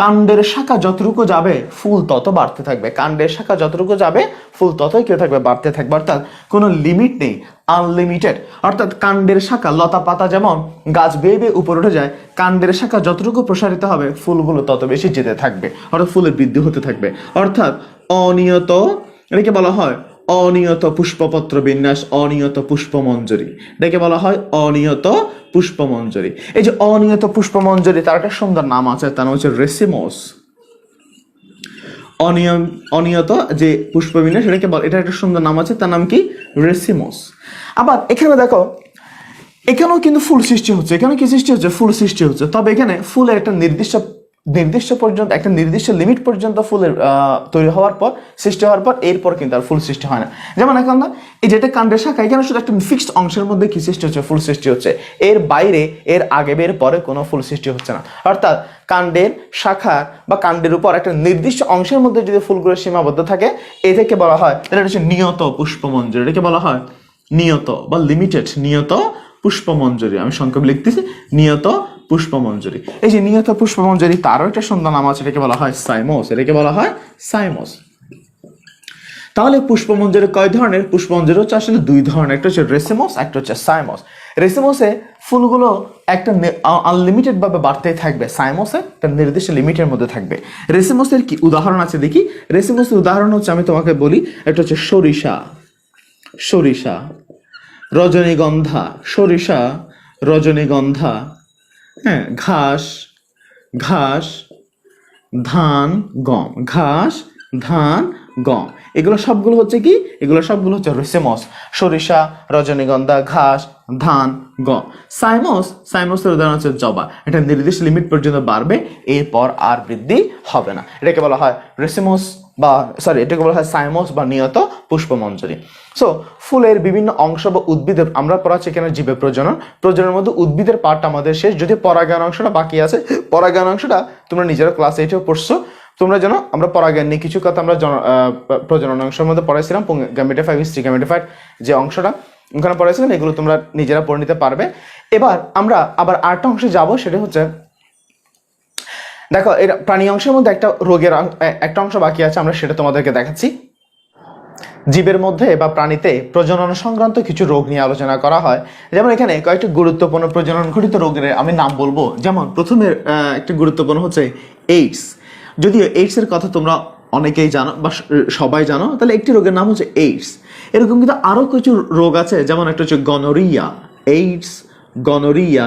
কাণ্ডের শাখা যতটুকু যাবে ফুল তত বাড়তে থাকবে। কাণ্ডের শাখা যতটুকু যাবে ফুল ততই কি থাকবে? বাড়তে থাকবে। অর্থাৎ কোনো লিমিট নেই, আনলিমিটেড। অর্থাৎ কাণ্ডের শাখা, লতা পাতা যেমন গাছ বেয়ে বেয়ে উপরে উঠে যায়, কাণ্ডের শাখা যতটুকু প্রসারিত হবে ফুলগুলো তত বেশি যেতে থাকবে, অর্থাৎ ফুলের বৃদ্ধি হতে থাকবে। অর্থাৎ অনিয়ত, এটাকে বলা হয় অনিয়ত পুষ্পপত্র বিন্যাস, অনিয়ত পুষ্পমঞ্জরি। এটাকে বলা হয় অনিয়ত পুষ্পমঞ্জরি। এই যে অনিয়ত পুষ্পমঞ্জরি তার একটা সুন্দর নাম আছে, তার নাম হচ্ছে রেসিমোস। অনিয়ত যে পুষ্পবিন্যাস এটাকে বলে, এটা একটা সুন্দর নাম আছে, তার নাম কি? রেসিমোস। আবার এখানে দেখো এখানেও কিন্তু ফুল সৃষ্টি হচ্ছে। এখানে কি সৃষ্টি হচ্ছে? ফুল সৃষ্টি হচ্ছে। তবে এখানে ফুলের একটা নির্দিষ্ট পর্যন্ত, একটা নির্দিষ্ট লিমিট পর্যন্ত ফুলের তৈরি হওয়ার পর, সৃষ্টি হওয়ার পর এরপর কিন্তু আর ফুল সৃষ্টি হয় না। যেমন এখন না, এই যেটা কাণ্ডের শাখা, এখানে শুধু একটা ফিক্সড অংশের মধ্যে কি সৃষ্টি হচ্ছে? ফুল সৃষ্টি হচ্ছে। এর বাইরে, এর আগে বের পরে কোনো ফুল সৃষ্টি হচ্ছে না। অর্থাৎ কাণ্ডের শাখা বা কাণ্ডের উপর একটা নির্দিষ্ট অংশের মধ্যে যদি ফুলগুলো সীমাবদ্ধ থাকে এটাকে বলা হয়, এটা হচ্ছে নিয়ত পুষ্পমঞ্জরি। এটাকে বলা হয় নিয়ত বা লিমিটেড, নিয়ত পুষ্পমঞ্জরি। আমি সংক্ষেপে লিখতেছি, নিয়ত পুষ্পমঞ্জরি। এই যে নিয়ত পুষ্পমঞ্জরি তারও একটা সুন্দর নাম আছে, এটাকে বলা হয় সাইমোস। এটাকে বলা হয় সাইমোস। তাহলে পুষ্পমঞ্জরি কয় ধরনের? পুষ্পমঞ্জরি হচ্ছে আসলে দুই ধরনের, একটা হচ্ছে রেসিমোস, একটা হচ্ছে সাইমোস। রেসিমোসে ফুলগুলো একটা আনলিমিটেড ভাবে বাড়তেই থাকবে, সাইমোসে একটা নির্দিষ্ট লিমিটের মধ্যে থাকবে। রেসিমোসের কি উদাহরণ আছে দেখি? রেসিমোসের উদাহরণ হচ্ছে, আমি তোমাকে বলি, একটা হচ্ছে সরিষা, সরিষা, রজনীগন্ধা, সরিষা, রজনীগন্ধা, হ্যাঁ, ঘাস, ঘাস, ধান, গম, ঘাস, ধান, গম। এগুলো সবগুলো হচ্ছে কি, এগুলো সবগুলো হচ্ছে রেসেমস, সরিষা, রজনীগন্ধা, ঘাস, ধান, গম। সাইমসের উদাহরণ হচ্ছে জবা, এটা নির্দিষ্ট লিমিট পর্যন্ত বাড়বে, এরপর আর বৃদ্ধি হবে না। এটাকে বলা হয় রেসেমস বা এটাকে বলা হয় সাইমস বা নিয়ত পুষ্পমঞ্জরি। সো ফুলের বিভিন্ন অংশ বা উদ্ভিদের আমরা পড়াচ্ছি এখানে জীবে প্রজনন, প্রজননের মধ্যে উদ্ভিদের পার্ট আমাদের শেষ, যদি পরাগায়ন অংশটা বাকি আছে, পরাগায়ন অংশটা তোমরা নিজেরা ক্লাস 8-এও পড়ছো। তোমরা জানো আমরা পরাগায়ন নিয়ে কিছু কথা আমরা প্রজনন অংশের মধ্যে পড়াইছিলাম, গ্যামেটোফাইট, স্টিগ্যামেটোফাইট যে অংশটা ওখানে পড়াইছিলাম, এগুলো তোমরা নিজেরা পড়ে নিতে পারবে। এবার আমরা আবার আরেকটা অংশে যাব, সেটা হচ্ছে দেখো এর প্রাণী অংশের মধ্যে একটা রোগের একটা অংশ বাকি আছে, আমরা সেটা তোমাদেরকে দেখাচ্ছি। জীবের মধ্যে বা প্রাণীতে প্রজনন সংক্রান্ত কিছু রোগ নিয়ে আলোচনা করা হয়। যেমন এখানে কয়েকটি গুরুত্বপূর্ণ প্রজনন ঘটিত রোগের আমি নাম বলবো। যেমন প্রথমে একটি গুরুত্বপূর্ণ হচ্ছে এইডস। যদিও এইডস এর কথা তোমরা অনেকেই জানো বা সবাই জানো, তাহলে একটি রোগের নাম হচ্ছে এইডস। এরকম কিন্তু আরো কিছু রোগ আছে, যেমন একটা হচ্ছে গনোরিয়া, এইডস, গনোরিয়া,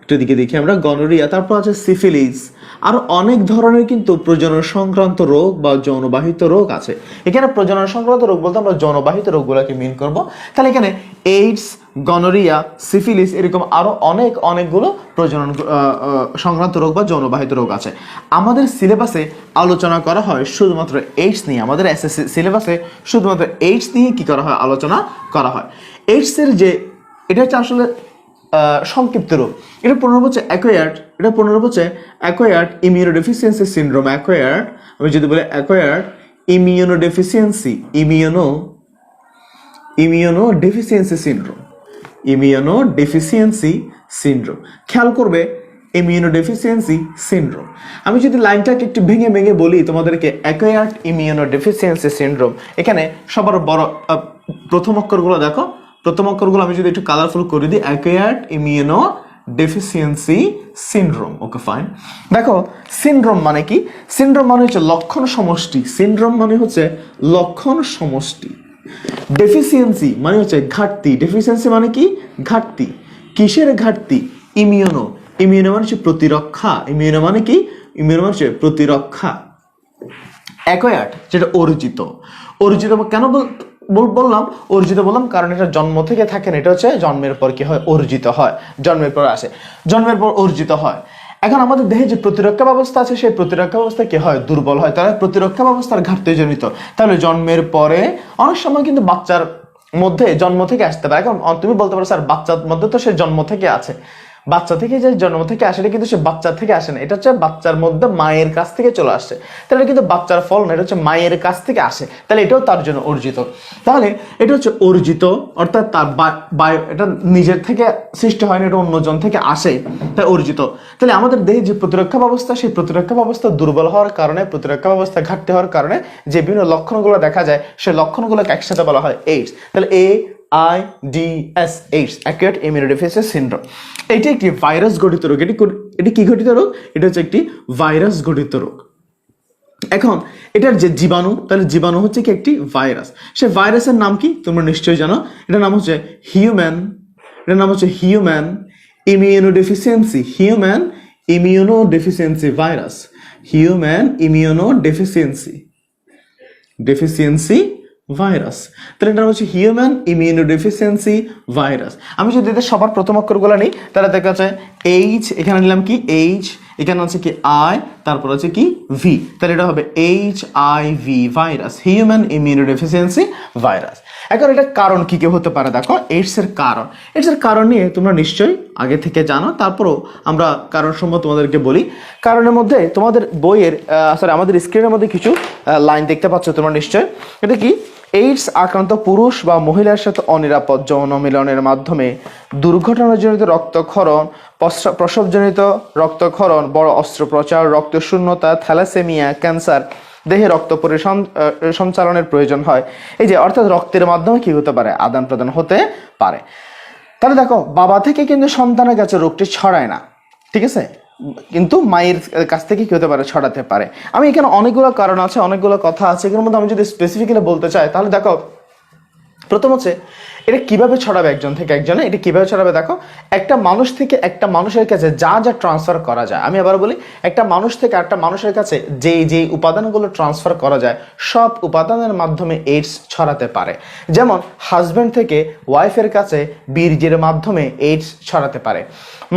একটু দিকে দেখি আমরা, গনোরিয়া, তারপর আছে সিফিলিস, আরো অনেক ধরনের কিন্তু প্রজনন সংক্রান্ত রোগ বা যৌনবাহিত রোগ আছে। এখানে প্রজনন সংক্রান্ত রোগ বলতে আমরা যৌনবাহিত রোগগুলোকে মিন করব। তাহলে এখানে এইডস, গনোরিয়া, সিফিলিস, এরকম আরো অনেকগুলো প্রজনন সংক্রান্ত রোগ বা যৌনবাহিত রোগ আছে। আমাদের সিলেবাসে আলোচনা করা হয় শুধুমাত্র এইডস নিয়ে, আমাদের এসএসসি সিলেবাসে শুধুমাত্র এইডস নিয়ে কি করা হয়, আলোচনা করা হয়। এইডস এর যে এটা হচ্ছে আসলে সংক্ষিপ্ত রূপ, এটা পুনরূপ হচ্ছে অ্যাকোয়ার্ড, এটা পুনরূপ হচ্ছে অ্যাকোয়ার্ড ইমিউনোডেফিসিয়েন্সি সিনড্রোম। অ্যাকোয়ার্ড আমি যদি বলি acquired immunodeficiency, immunodeficiency syndrome, immunodeficiency syndrome. খেয়াল করবে ইমিউনোডেফিসিয়েন্সি সিনড্রোম। আমি যদি লাইনটাকে একটু ভেঙে ভেঙে বলি তোমাদেরকে, অ্যাকোয়ার্ড ইমিউনোডেফিসিয়েন্সি সিনড্রোম, এখানে সবার বড় প্রথম অক্ষরগুলো দেখো, প্রথম অক্ষরগুলো আমি যদি একটু কালারফুল করে দিই, acquired immunodeficiency syndrome. Okay fine. দেখো সিনড্রোম মানে কি, সিনড্রোম মানে হচ্ছে লক্ষণ সমষ্টি, সিনড্রোম মানে হচ্ছে লক্ষণ সমষ্টি। ডেফিসিয়েন্সি মানে হচ্ছে ঘাটতি, ডেফিসিয়েন্সি মানে কি, ঘাটতি। কিসের ঘাটতি? ইমিউনো, ইমিউনো মানে হচ্ছে প্রতিরক্ষা, ইমিউনো মানে কি, ইমিউনো মানে হচ্ছে প্রতিরক্ষা। অ্যাকোয়ার্ড যেটা অর্জিত, অর্জিত কেন বললাম অর্জিত বললাম, কারণ এটা জন্ম থেকে থাকে না, এটা হচ্ছে জন্মের পর কি হয়, অর্জিত হয়, জন্মের পর আসে, জন্মের পর অর্জিত হয়। এখন আমাদের দেহে যে প্রতিরক্ষা ব্যবস্থা আছে, সেই প্রতিরক্ষা ব্যবস্থা কি হয়, দুর্বল হয়, তাহলে প্রতিরক্ষা ব্যবস্থার ঘাটতি জনিত। তাহলে জন্মের পরে অনেক সময় কিন্তু বাচ্চার মধ্যে জন্ম থেকে আসতে পারে। এখন তুমি বলতে পারো স্যার বাচ্চার মধ্যে তো সে জন্ম থেকে আছে, বাচ্চা থেকে যে জন্ম থেকে আসে, কিন্তু সে বাচ্চা থেকে আসে না, এটা হচ্ছে বাচ্চার মধ্যে মায়ের কাছ থেকে চলে আসছে। তাহলে কিন্তু বাচ্চার ফল না, এটা হচ্ছে মায়ের কাছ থেকে আসে, তাহলে এটাও তার জন্য অর্জিত। তাহলে এটা হচ্ছে অর্জিত, অর্থাৎ তার এটা নিজের থেকে সৃষ্টি হয় না, এটা অন্যজন থেকে আসে, তাই অর্জিত। তাহলে আমাদের দেহে যে প্রতিরক্ষা ব্যবস্থা, সেই প্রতিরক্ষা ব্যবস্থা দুর্বল হওয়ার কারণে, প্রতিরক্ষা ব্যবস্থা ঘাটতি হওয়ার কারণে যে বিভিন্ন লক্ষণগুলো দেখা যায়, সেই লক্ষণগুলোকে একসাথে বলা হয় এইডস। তাহলে AIDS, এইডস, অ্যাকুয়েট ইমিউনোডেফিসিয়েন্সি সিনড্রোম। এটি একটি ভাইরাস গঠিত রোগ। এটি কি গঠিত রোগ? এটা হচ্ছে একটি ভাইরাস গঠিত রোগ। এখন এটার যে জীবাণু, তাহলে জীবাণু হচ্ছে কি একটি ভাইরাস। সে ভাইরাসের নাম কি তোমরা নিশ্চয়ই জানো, এটার নাম হচ্ছে হিউম্যান, এটার নাম হচ্ছে human immunodeficiency, human immunodeficiency virus, human immunodeficiency virus. তাহলে এটা হচ্ছে হিউম্যান ইমিউনোডেফিসিয়েন্সি ভাইরাস। আমি যদি এদের সবার প্রথম অক্ষরগুলো নিই, তাহলে দেখা যাচ্ছে এইচ, এখানে নিলাম কি এইচ, এখানে আছে কি আই, তারপর আছে কি ভি, তাহলে এটা হবে HIV virus, human immunodeficiency virus. এখন এটা কারণ কি কি হতে পারে দেখো, এইডস এর কারণ, এইডস এর কারণ নিয়ে তোমরা নিশ্চয়ই আগে থেকে জানো, তারপরও আমরা কারণ সমূহ তোমাদেরকে বলি। কারণের মধ্যে তোমাদের বইয়ের আমাদের স্ক্রিনের মধ্যে কিছু লাইন দেখতে পাচ্ছ তোমরা নিশ্চয়, এটা কি, এইডস আক্রান্ত পুরুষ বা মহিলার সাথে অনিরাপদ যৌন মিলনের মাধ্যমে দুর্ঘটনাজনিত রক্তক্ষরণ, প্রসবজনিত রক্তক্ষরণ, বড় অস্ত্রোপচার, রক্ত শূন্যতা, থ্যালাসেমিয়া, ক্যান্সার, দেহে রক্ত সঞ্চালনের প্রয়োজন হয়। এই যে অর্থাৎ রক্তের মাধ্যমে কি হতে পারে, আদান প্রদান হতে পারে। তাহলে দেখো বাবা থেকে কিন্তু সন্তানের কাছে রোগটি ছড়ায় না, ঠিক আছে, কিন্তু মায়ের কাছ থেকে কি হতে পারে, ছড়াতে পারে। আমি এখানে অনেকগুলো কারণ আছে, অনেকগুলো কথা আছে, এর মধ্যে আমি যদি স্পেসিফিক্যালি বলতে চাই, তাহলে দেখো প্রথম হচ্ছে এটা কিভাবে ছড়াবে একজন থেকে একজনে, এটা কিভাবে ছড়াবে দেখো, একটা মানুষ থেকে একটা মানুষের কাছে যা যা ট্রান্সফার করা যায়, আমি আবার বলি, একটা মানুষ থেকে একটা মানুষের কাছে যেই উপাদানগুলো ট্রান্সফার করা যায় সব উপাদানের মাধ্যমে এইডস ছড়াতে পারে। যেমন হাজব্যান্ড থেকে ওয়াইফের কাছে বীর্যের মাধ্যমে এইডস ছড়াতে পারে।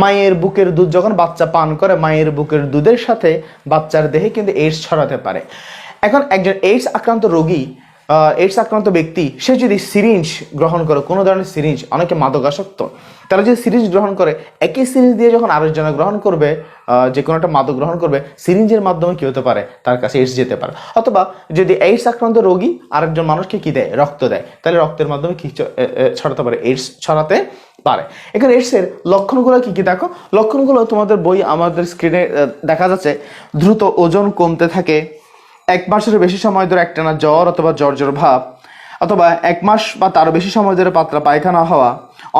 মায়ের বুকের দুধ যখন বাচ্চা পান করে, মায়ের বুকের দুধের সাথে বাচ্চার দেহে কিন্তু এইডস ছড়াতে পারে। এখন একজন এইডস আক্রান্ত রোগী, এইডস আক্রান্ত ব্যক্তি, সে যদি সিরিঞ্জ গ্রহণ করে, কোনো ধরনের সিরিঞ্জ, অনেকে মাদকাসক্ত, তারা যদি সিরিঞ্জ গ্রহণ করে, একই সিরিঞ্জ দিয়ে যখন আরেকজনে গ্রহণ করবে, যে কোনো একটা মাদক গ্রহণ করবে, সিরিঞ্জের মাধ্যমে কি হতে পারে, তার কাছে এইডস যেতে পারে। অথবা যদি এইডস আক্রান্ত রোগী আরেকজন মানুষকে কি দেয়, রক্ত দেয়, তাহলে রক্তের মাধ্যমে কি ছড়াতে পারে, এইডস ছড়াতে পারে। এখানে এইডসের লক্ষণগুলো কি কি দেখো, লক্ষণগুলো তোমাদের বই আমাদের স্ক্রিনে দেখা যাচ্ছে। দ্রুত ওজন কমতে থাকে, 1 মাসের বেশি সময় ধরে একটানা জ্বর অথবা জ্বর ভাব, অথবা 1 মাস বা তারও বেশি সময় ধরে পাতলা পায়খানা হওয়া,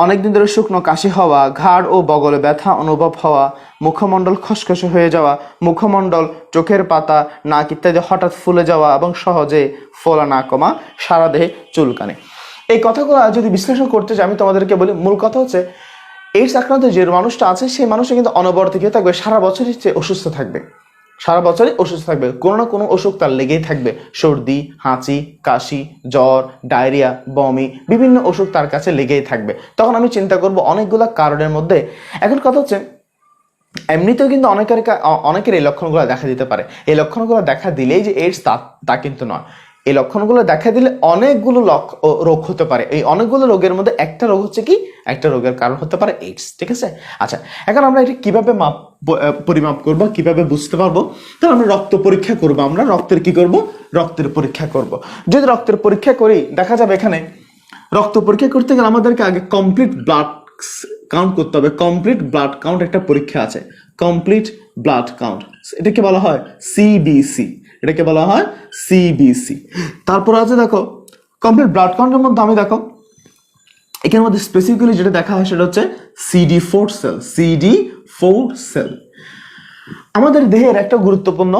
অনেকদিন ধরে শুকনো কাশি হওয়া, ঘাড় ও বগলে ব্যথা অনুভব হওয়া, মুখমণ্ডল খসখসে হয়ে যাওয়া, মুখমণ্ডল, চোখের পাতা, নাক ইত্যাদি হঠাৎ ফুলে যাওয়া এবং সহজে ফোলা না কমা, সারা দেহে চুলকানি। এই কথাগুলো যদি বিশ্লেষণ করতে চাই, আমি তোমাদেরকে বলি, মূল কথা হচ্ছে এইডস আক্রান্ত যে মানুষটা আছে সেই মানুষটা কিন্তু অনবরত কি থাকবে, সারা বছরই অসুস্থ থাকবে, সারা বছরই অসুস্থ থাকবে, কোনো না কোনো অসুখ তার লেগেই থাকবে। সর্দি, হাঁচি, কাশি, জ্বর, ডায়রিয়া, বমি, বিভিন্ন অসুখ তার কাছে লেগেই থাকবে। তখন আমি চিন্তা করব অনেকগুলো কারণের মধ্যে। এখন কথা হচ্ছে এমনিতেও কিন্তু অনেকের এই লক্ষণগুলো দেখা দিতে পারে। এই লক্ষণগুলো দেখা দিলেই যে এইডস তা কিন্তু নয়। এই লক্ষণগুলো দেখা দিলে অনেকগুলো রোগ হতে পারে। এই অনেকগুলো রোগের মধ্যে একটা রোগ হচ্ছে কি, একটা রোগের কারণ হতে পারে এইডস। ঠিক আছে, আচ্ছা, এখন আমরা এটা কিভাবে পরিমাপ করব, কিভাবে বুঝতে পারবো? তাহলে আমরা রক্ত পরীক্ষা করব। আমরা রক্তের কি করব, রক্তের পরীক্ষা করব। যদি রক্তের পরীক্ষা করি, দেখা যাবে এখানে রক্ত পরীক্ষা করতে গেলে আমাদেরকে আগে কমপ্লিট ব্লাড কাউন্ট করতে হবে। কমপ্লিট ব্লাড কাউন্ট একটা পরীক্ষা আছে, কমপ্লিট ব্লাড কাউন্ট, এটাকে বলা হয় সিবিসি, এটাকে বলা হয় সিবিসি। তারপর আছে দেখো কমপ্লিট ব্লাড কাউন্টের মধ্যে আমি দেখো এখানের মধ্যে স্পেসিফিক্যালি যেটা দেখা হয় সেটা হচ্ছে CD4 সেল। CD4 সেল আমাদের দেহের একটা গুরুত্বপূর্ণ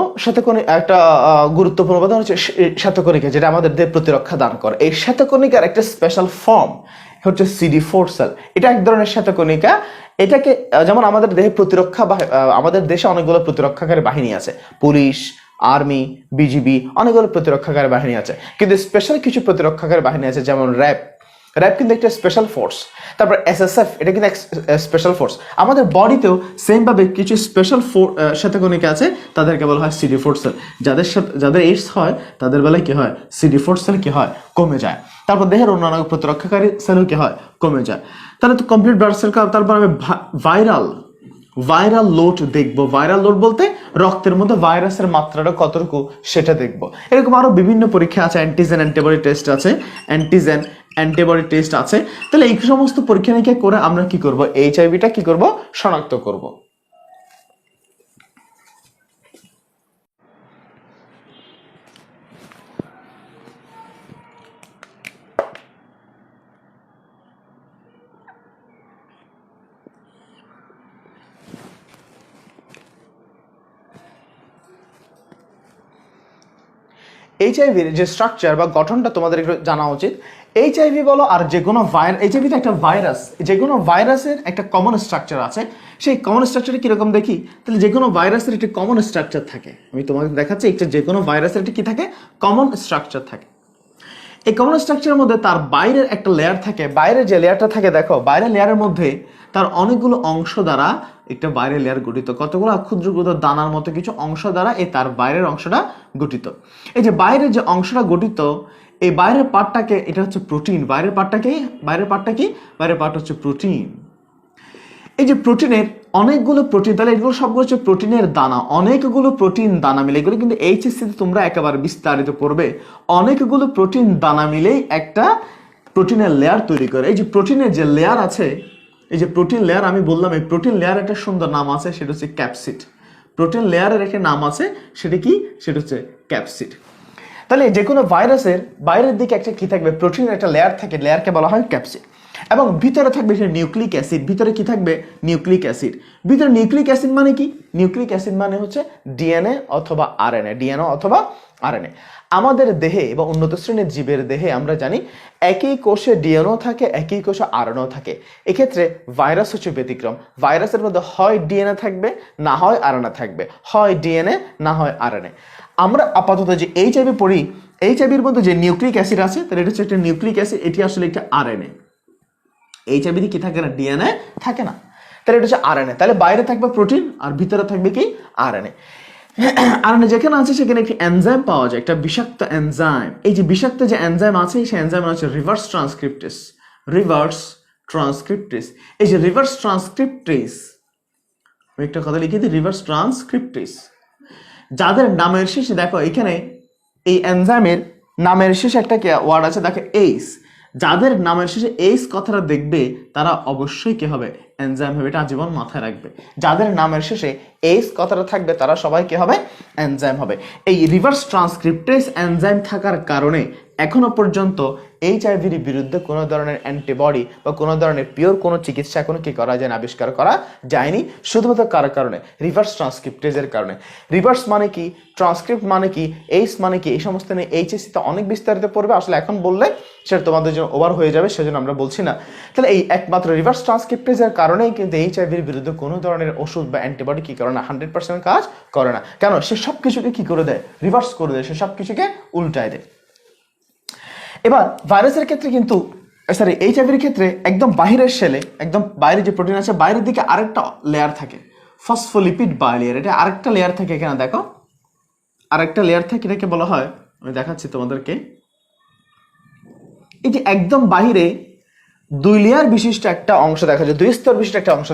উপাদান হচ্ছে শ্বেতকণিকা, যেটা আমাদের দেহে প্রতিরক্ষা দান করে। এই শ্বেতকণিকার একটা স্পেশাল ফর্ম হচ্ছে CD4 সেল। এটা এক ধরনের শ্বেতকণিকা। এটাকে যেমন আমাদের দেহে আমাদের দেশে অনেকগুলো প্রতিরক্ষাকারী বাহিনী আছে, পুলিশ, আর্মি, বিজিবি, অনেকগুলো প্রতিরক্ষাকারী বাহিনী আছে। কিন্তু স্পেশাল কিছু প্রতিরক্ষাকারী বাহিনী আছে, যেমন র্যাব কিন্তু একটা স্পেশাল ফোর্স। তারপর SSF, এটা কিন্তু স্পেশাল ফোর্স। আমাদের বডিতেও সেম ভাবে কিছু স্পেশাল শ্বেতকণিকা আছে, তাদেরকে বলা হয় CD4 সেল। যাদের এইডস হয় তাদের বেলায় কি হয়, CD4 সেল কি হয়, কমে যায়। তারপর দেহের অন্যান্য প্রতিরক্ষাকারী সেলও কি হয়, কমে যায়। তাহলে তো কমপ্লিট ব্লাড সেল। তারপর আমি ভাইরাল লোড দেখবো। ভাইরাল লোড বলতে রক্তের মধ্যে ভাইরাসের মাত্রাটা কতটুকু সেটা দেখবো। এরকম আরো বিভিন্ন পরীক্ষা আছে, অ্যান্টিজেন অ্যান্টিবডি টেস্ট আছে। তাহলে এই সমস্ত পরীক্ষা নিরীক্ষা করে আমরা কি করব, HIV-টা কি করব, শনাক্ত করব। HIV-র যে স্ট্রাকচার বা গঠনটা তোমাদের একটু জানা উচিত। HIV বলো আর যে কোনো HIV তো একটা ভাইরাস, যে কোনো ভাইরাসের একটা কমন স্ট্রাকচার আছে। সেই কমন স্ট্রাকচারটা কিরকম দেখি, তাহলে যে কোনো ভাইরাসের একটি কমন স্ট্রাকচার থাকে। আমি তোমাকে দেখাচ্ছি, একটা যে কোনো ভাইরাসের একটি কি থাকে, কমন স্ট্রাকচার থাকে। এই কমন স্ট্রাকচারের মধ্যে তার বাইরের একটা লেয়ার থাকে। বাইরের যে লেয়ারটা থাকে দেখো, বাইরের লেয়ারের মধ্যে তার অনেকগুলো অংশ দ্বারা একটা বাইরের লেয়ার গঠিত, কতগুলো ক্ষুদ্র ক্ষুদ্র দানার মতো কিছু অংশ দ্বারা এই তার বাইরের অংশটা গঠিত। এই যে বাইরের যে অংশটা গঠিত, এই বাইরের পার্টটাকে, এটা হচ্ছে প্রোটিন। বাইরের পার্টটা কি, বাইরের পার্ট হচ্ছে প্রোটিন। এই যে প্রোটিনের অনেকগুলো প্রোটিন, তাহলে এগুলো সবগুলো হচ্ছে প্রোটিনের দানা। অনেকগুলো প্রোটিন দানা মিলে, এগুলো কিন্তু HSC-তে তোমরা একেবারে বিস্তারিত পড়বে। অনেকগুলো প্রোটিন দানা মিলেই একটা প্রোটিনের লেয়ার তৈরি করে। এই যে প্রোটিনের যে লেয়ার আছে, এই যে প্রোটিন লেয়ার আমি বললাম, এই প্রোটিন লেয়ার একটা সুন্দর নাম আছে, সেটা হচ্ছে ক্যাপসিড। প্রোটিন লেয়ারের একটা নাম আছে, সেটা কি, সেটা হচ্ছে ক্যাপসিড। তাহলে যে কোনো ভাইরাসের বাইরের দিকে একটা কি থাকবে, প্রোটিনের একটা লেয়ার থাকে, লেয়ারকে বলা হয় ক্যাপসিড। এবং ভিতরে থাকবে সে নিউক্লিক অ্যাসিড। ভিতরে কি থাকবে? Nucleic acid. ভিতরে নিউক্লিক অ্যাসিড মানে কি? নিউক্লিক অ্যাসিড মানে হচ্ছে ডিএনএ অথবা আরএনএ, ডিএনএ অথবা আরএনএ। আমাদের দেহে বা উন্নত শ্রেণীর জীবের দেহে আমরা জানি একই কোষে ডিএনএও থাকে, একই কোষে আরএনএও থাকে। এক্ষেত্রে ভাইরাস হচ্ছে ব্যতিক্রম। ভাইরাসের মধ্যে হয় ডিএনএ থাকবে, না হয় আরএনএ থাকবে, হয় ডিএনএ না হয় আরএনএ। আমরা আপাতত যে এইচআইভি পড়ি, এইচআইভির মধ্যে যে নিউক্লিক অ্যাসিড আছে তাহলে এটা হচ্ছে একটা নিউক্লিক অ্যাসিড, এটি আসলে একটা আরএনএ। এইচআইভিতে কি থাকে না? ডিএনএ থাকে না, তাহলে এটা হচ্ছে আরএনএ। তাহলে বাইরে থাকবে প্রোটিন আর ভিতরে থাকবে কি? আরএনএ। আরএনএ যেখানে আছে সেখানে একটি এনজাইম পাওয়া যায়, একটা বিষাক্ত এনজাইম। এই যে বিষাক্ত যে এনজাইম আছে সেই এনজাইম হচ্ছে রিভার্স ট্রান্সক্রিপ্টেস। রিভার্স ট্রান্সক্রিপ্টেস। এই যে রিভার্স ট্রান্সক্রিপ্টেস, একটা কথা লিখে দিই, রিভার্স ট্রান্সক্রিপ্টেস। যাদের নামের শেষে দেখো এখানে এই এনজাইমের নামের শেষে একটা ওয়ার্ড আছে, দেখো এইস। যাদের নামের শেষে এইস কথাটা দেখবে তারা অবশ্যই কি হবে? এনজাইম হবে। এটা আজীবন মাথায় রাখবে। যাদের নামের শেষে এইস কথাটা থাকবে তারা সবাই কি হবে? এনজাইম হবে। এই রিভার্স ট্রান্সক্রিপ্টেস এনজাইম থাকার কারণে এখনো পর্যন্ত এইচআইভির বিরুদ্ধে কোনো ধরনের অ্যান্টিবডি বা কোনো ধরনের পিওর কোনো চিকিৎসা এখনো কি করা যায় না, আবিষ্কার করা যায়নি। শুধুমাত্র কার কারণে? রিভার্স ট্রান্সক্রিপ্টেজের কারণে। রিভার্স মানে কি, ট্রান্সক্রিপ্ট মানে কি, এইস মানে কি, এই সমস্ত নিয়ে এইচএসসিতে অনেক বিস্তারিত পড়বে। আসলে এখন বললে সেটা তোমাদের জন্য ওভার হয়ে যাবে, সেজন্য আমরা বলছি না। তাহলে এই একমাত্র রিভার্স ট্রান্সক্রিপ্টেজের কারণেই কিন্তু এইচআইভির বিরুদ্ধে কোনো ধরনের ওষুধ বা অ্যান্টিবডি কি করে না, 100% কাজ করে না। কেন? সে সব কিছুকে কি করে দেয়? রিভার্স করে দেয়, সে সব কিছুকে উল্টায় দেয়। এবার ভাইরাসের ক্ষেত্রে কিন্তু সরি এইচআইভির ক্ষেত্রে একদম বাহিরের সেলে, একদম বাইরে যে প্রোটিন আছে বাইরের দিকে আরেকটা লেয়ার থাকে, ফসফোলিপিড বায়োলেয়ার। এটা আরেকটা লেয়ার থাকে, এখানে দেখো আরেকটা লেয়ার থাকে, এটাকে বলা হয়, আমি দেখাচ্ছি তোমাদেরকে। এই যে একদম বাহিরে 2 লেয়ার বিশিষ্ট একটা অংশ দেখা যায়, 2 স্তর বিশিষ্ট একটা অংশ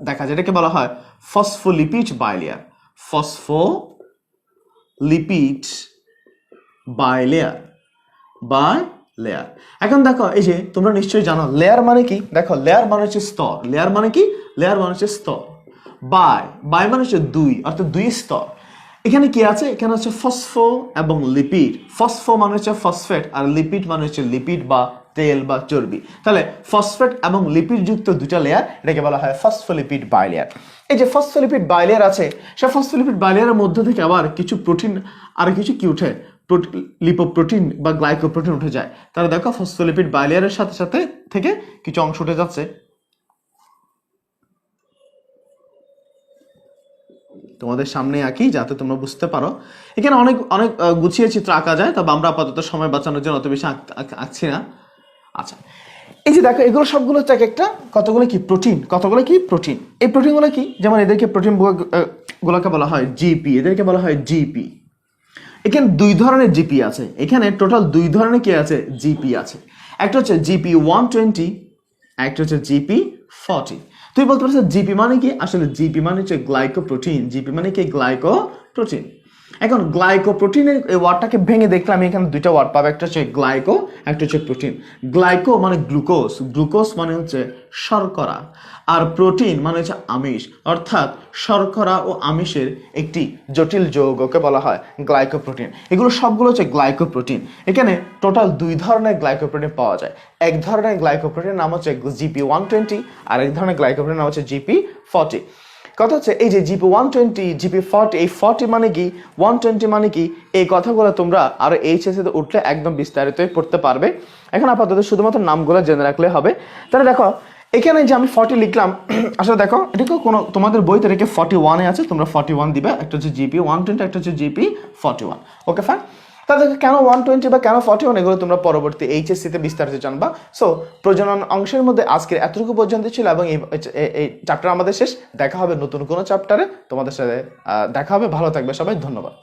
দেখা যায়, এটাকে বলা হয় ফসফোলিপিড বায়োলেয়ার। ফসফোলিপিড বায়োলেয়ার বা লেয়ার। এখন দেখো এই যে তোমরা নিশ্চয়ই জানো লেয়ার মানে কি। দেখো লেয়ার মানে হচ্ছে স্তর। লেয়ার মানে কি? লেয়ার মানে হচ্ছে স্তর। বাই মানে হচ্ছে 2, অর্থাৎ 2 স্তর। এখানে কি আছে? এখানে হচ্ছে ফসফো এবং লিপিড। ফসফো মানে হচ্ছে ফসফেট আর লিপিড মানে হচ্ছে লিপিড বা তেল বা চর্বি। তাহলে ফসফেট এবং লিপিড যুক্ত 2টা লেয়ার, এটাকে বলা হয় ফসফোলিপিড বায়োলেয়ার। এই যে ফসফোলিপিড বায়োলেয়ার আছে, সেই ফসফোলিপিড বায়োলেয়ারের মধ্য থেকে আবার কিছু প্রোটিন আর কিছু কি উঠে? লিপোপ্রোটিন বা গ্লাইকোপ্রোটিন উঠে যায়। তাহলে দেখো ফসফোলিপিড বায়োলেয়ারের সাথে সাথে থেকে কিছু অংশ উঠে যাচ্ছে। তোমাদের সামনে আঁকি যাতে তোমরা বুঝতে পারো। এখানে অনেক অনেক গুছিয়ে চিত্র আঁকা যায়, তবে আমরা আপাতত সময় বাঁচানোর জন্য অত বেশি আঁকছি না। আচ্ছা, এই যে দেখো এগুলো সবগুলো হচ্ছে একটা কতগুলো কি প্রোটিন, কতগুলো কি প্রোটিন। এই প্রোটিনগুলো কি? যেমন এদেরকে প্রোটিন গুলোকে বলা হয় জিপি, এদেরকে বলা হয় জিপি। এখানে 2 ধরনের জিপি আছে। এখানে টোটাল 2 ধরনের কি আছে? জিপি আছে। একটা হচ্ছে জিপি 120, একটা হচ্ছে জিপি 40। তুই বলতে পারছিস জিপি মানে কি? আসলে জিপি মানে হচ্ছে গ্লাইকোপ্রোটিন। জিপি মানে কি? গ্লাইকোপ্রোটিন। এখন গ্লাইকোপ্রোটিনের এই ওয়ার্ডটাকে ভেঙে দেখলাম, এখানে 2টা ওয়ার্ড পাবে, একটা হচ্ছে গ্লাইকো, একটা হচ্ছে প্রোটিন। গ্লাইকো মানে গ্লুকোজ, গ্লুকোজ মানে হচ্ছে শর্করা, আর প্রোটিন মানে হচ্ছে আমিষ, অর্থাৎ শর্করা ও আমিষের একটি জটিল যৌগকে বলা হয় গ্লাইকোপ্রোটিন। এগুলো সবগুলো হচ্ছে গ্লাইকোপ্রোটিন। এখানে টোটাল 2 ধরনের গ্লাইকোপ্রোটিন পাওয়া যায়। এক ধরনের গ্লাইকোপ্রোটিনের নাম হচ্ছে জিপি 120, আর এক ধরনের গ্লাইকোপ্রোটিনের নাম হচ্ছে জিপি 40। কথা হচ্ছে এই যে জিপি 120, জিপি 40, এই 40 মানে কি, 120 মানে কি, এই কথাগুলো তোমরা আরো এইচএসসিতে উঠলে একদম বিস্তারিত পড়তে পারবে। এখন আপাতত শুধুমাত্র নামগুলো জেনে রাখলে হবে। তাহলে দেখো এখানে যে আমি 40 লিখলাম, আসলে দেখো এটাকে কোনো তোমাদের বইতে রেখে 41 আছে, তোমরা 41 দিবে। একটা হচ্ছে জিপি 120, একটা হচ্ছে জিপি 41। Okay fine. তাহলে কেন 120 বা কেন 41 এগুলো তোমরা পরবর্তী এইচএসসিতে বিস্তারিত জানবা। সো প্রজনন অংশের মধ্যে আজকের এতটুকু পর্যন্ত ছিল, এবং এই চ্যাপ্টার আমাদের শেষ। দেখা হবে নতুন কোনো চ্যাপ্টারে, তোমাদের সাথে দেখা হবে। ভালো থাকবে সবাই, ধন্যবাদ।